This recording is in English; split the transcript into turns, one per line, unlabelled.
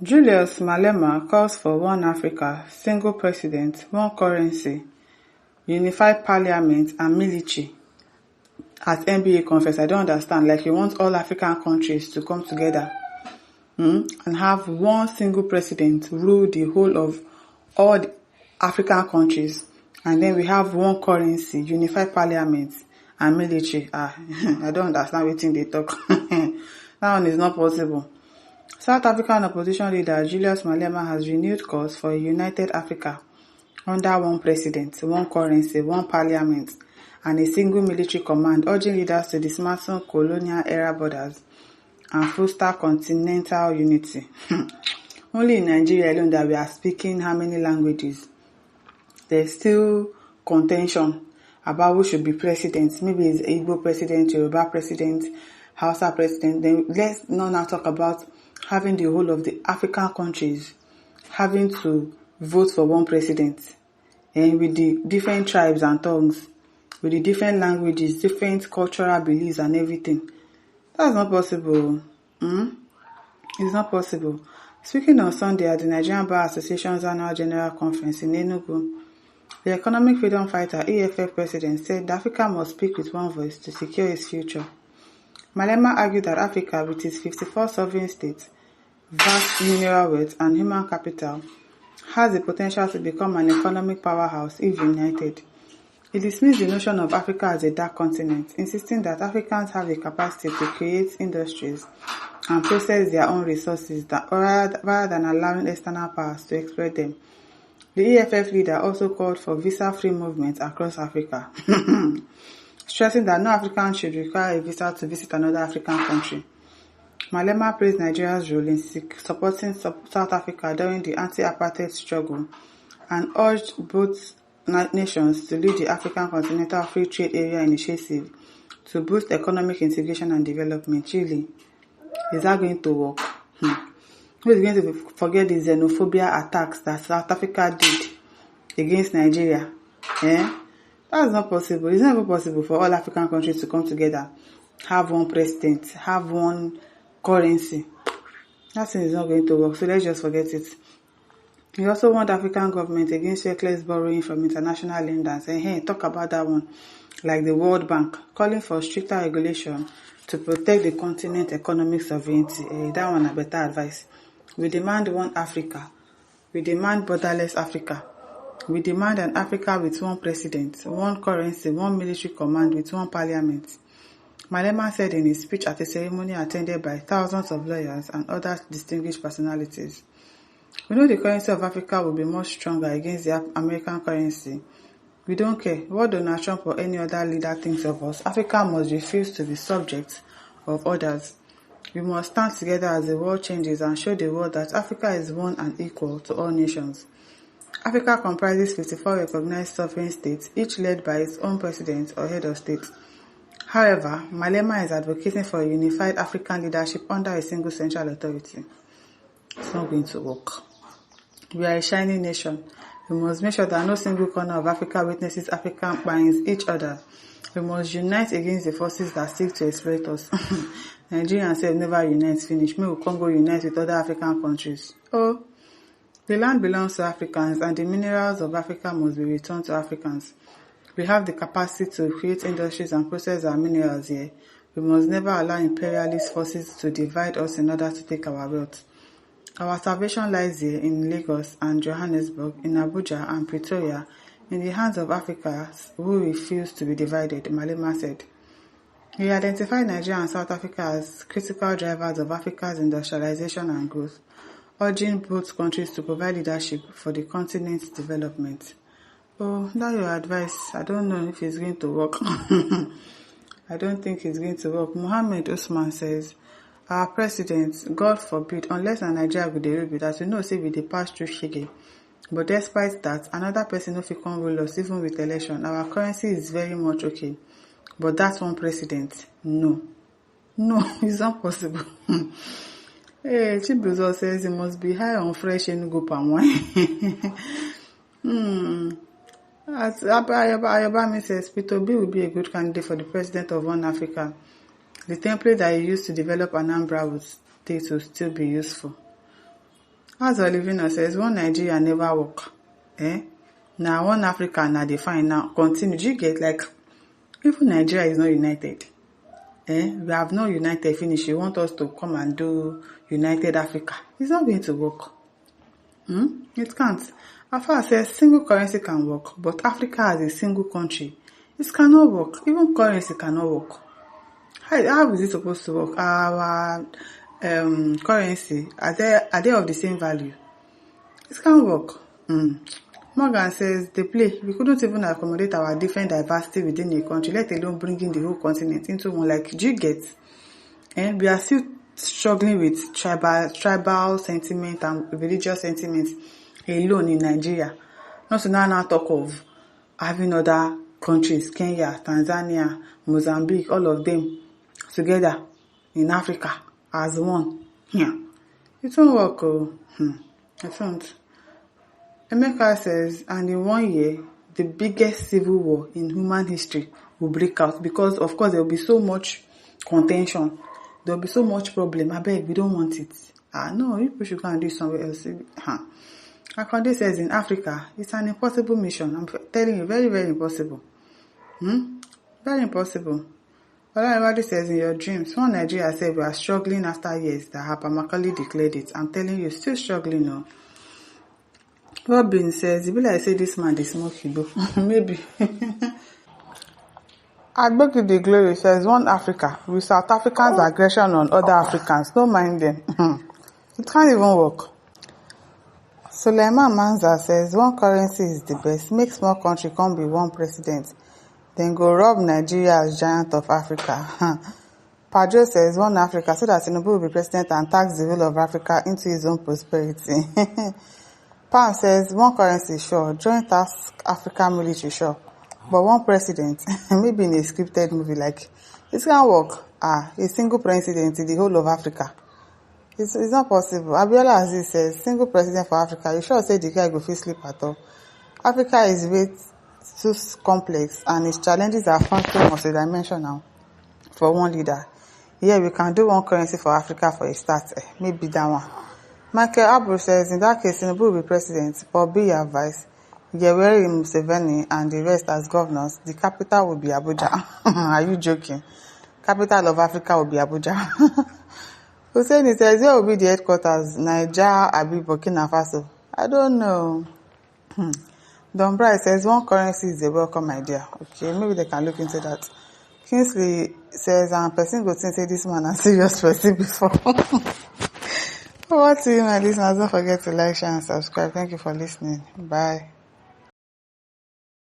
Julius Malema calls for one Africa, single president, one currency, unified parliament and military at NBA conference. I don't understand. Like, you want all African countries to come together and have one single president rule the whole of all the African countries. And then we have one currency, unified parliament and military. I don't understand what they talk. That one is not possible. South African opposition leader Julius Malema has renewed calls for a united Africa under one president, one currency, one parliament, and a single military command, urging leaders to dismantle colonial-era borders and foster continental unity. Only in Nigeria alone that we are speaking how many languages. There's still contention about who should be president. Maybe it's Igbo president, Yoruba president, Hausa president. Then let's not now talk about having the whole of the African countries having to vote for one president, and with the different tribes and tongues, with the different languages, different cultural beliefs and everything. That's not possible. It's not possible. Speaking on Sunday at the Nigerian Bar Association's annual general conference in Enugu, the economic freedom fighter EFF president said that Africa must speak with one voice to secure its future. Malema argued that Africa, with its 54 sovereign states, vast mineral wealth and human capital, has the potential to become an economic powerhouse if united. He dismissed the notion of Africa as a dark continent, insisting that Africans have the capacity to create industries and process their own resources rather than allowing external powers to exploit them. The EFF leader also called for visa-free movement across Africa, stressing that no African should require a visa to visit another African country. Malema praised Nigeria's role in supporting South Africa during the anti-apartheid struggle and urged both nations to lead the African Continental Free Trade Area initiative to boost economic integration and development. Really, is that going to work? Who is going to forget the xenophobia attacks that South Africa did against Nigeria? That's not possible. It's never possible for all African countries to come together, have one president, have one currency. That thing is not going to work, so let's just forget it. We also want African government against reckless borrowing from international lenders. And talk about that one, like the World Bank, calling for stricter regulation to protect the continent's economic sovereignty. That one a better advice. We demand one Africa. We demand borderless Africa. We demand an Africa with one president, one currency, one military command with one parliament. Malema said in his speech at a ceremony attended by thousands of lawyers and other distinguished personalities. We know the currency of Africa will be much stronger against the American currency. We don't care what Donald Trump or any other leader thinks of us. Africa must refuse to be subject of others. We must stand together as the world changes and show the world that Africa is one and equal to all nations. Africa comprises 54 recognized sovereign states, each led by its own president or head of state. However, Malema is advocating for a unified African leadership under a single central authority. It's not going to work. We are a shining nation. We must make sure that no single corner of Africa witnesses African binds each other. We must unite against the forces that seek to exploit us. Nigerians have never unite finish. May we Congo unite with other African countries. Oh, the land belongs to Africans and the minerals of Africa must be returned to Africans. We have the capacity to create industries and process our minerals here. We must never allow imperialist forces to divide us in order to take our wealth. Our salvation lies here in Lagos and Johannesburg, in Abuja and Pretoria, in the hands of Africans who refuse to be divided, Malema said. He identified Nigeria and South Africa as critical drivers of Africa's industrialization and growth, urging both countries to provide leadership for the continent's development. Oh, that's your advice. I don't know if it's going to work. I don't think it's going to work. Mohammed Usman says, our president, God forbid, unless Nigeria will dey rule with that, we know say we dey pass through shege. But despite that, another person no fit come rule us even with election. Our currency is very much okay. But that one president, no. No, it's not possible. Hey, Chibuzo says it must be high on fresh Enugu palm wine. As Ayobami says, Peter Obi will be a good candidate for the president of One Africa. The template that he used to develop Anambra would still be useful. As Olivina says, one Nigeria never work. Now one Africa na dey fine now. Continue. Do you get, like, even Nigeria is not united. We have not united finish. You want us to come and do United Africa. It's not going to work. It can't. Afar says single currency can work, but Africa as a single country, it cannot work. Even currency cannot work. How is it supposed to work? Our currency, are they of the same value? It can't work. Morgan says they play. We couldn't even accommodate our different diversity within a country, let alone bringing the whole continent into one. Like, do you get? And we are still struggling with tribal sentiment and religious sentiment alone in Nigeria. Not to now talk of having other countries, Kenya, Tanzania, Mozambique, all of them together in Africa as one. It won't work. It won't. Emeka says, and in 1 year, the biggest civil war in human history will break out because, of course, there will be so much contention. There will be so much problem. I beg, we don't want it. No, people should go and do it somewhere else. Akonde says, in Africa, it's an impossible mission. I'm telling you, very, very impossible. Very impossible. But everybody says, in your dreams, one Nigeria said we are struggling after years that have Macaulay declared it. I'm telling you, still struggling now. Robin says, if I say this man is smoky, maybe. Agboki the Glory says, one Africa, with South Africans' aggression on other Africans, don't mind them. It can't even work. Suleiman Manza says, one currency is the best. Make small country come be one president. Then go rob Nigeria as giant of Africa. Padro says, one Africa, so that Tinubu will be president and tax the whole of Africa into his own prosperity. Pam says, one currency, sure. Joint task Africa military, sure. But one president, maybe in a scripted movie, like, it can't work. A single president in the whole of Africa. It's not possible. Abiola Aziz says, single president for Africa. You sure say the guy go fit sleep at all? Africa is way too complex and its challenges are far too multidimensional for one leader. Yeah, we can do one currency for Africa for a start. Maybe that one. Michael Abru says, in that case, Tinubu will be president, but be your advice. Yeweri Museveni and the rest as governors, the capital will be Abuja. Are you joking? Capital of Africa will be Abuja. Hussein says, where will be the headquarters? Niger, Abi, Burkina Faso. I don't know. Don Bright says, one currency is a welcome idea. Okay, maybe they can look into that. Kingsley says, person go think say this man a serious person before. Over to you, my listeners. Don't forget to like, share, and subscribe. Thank you for listening. Bye.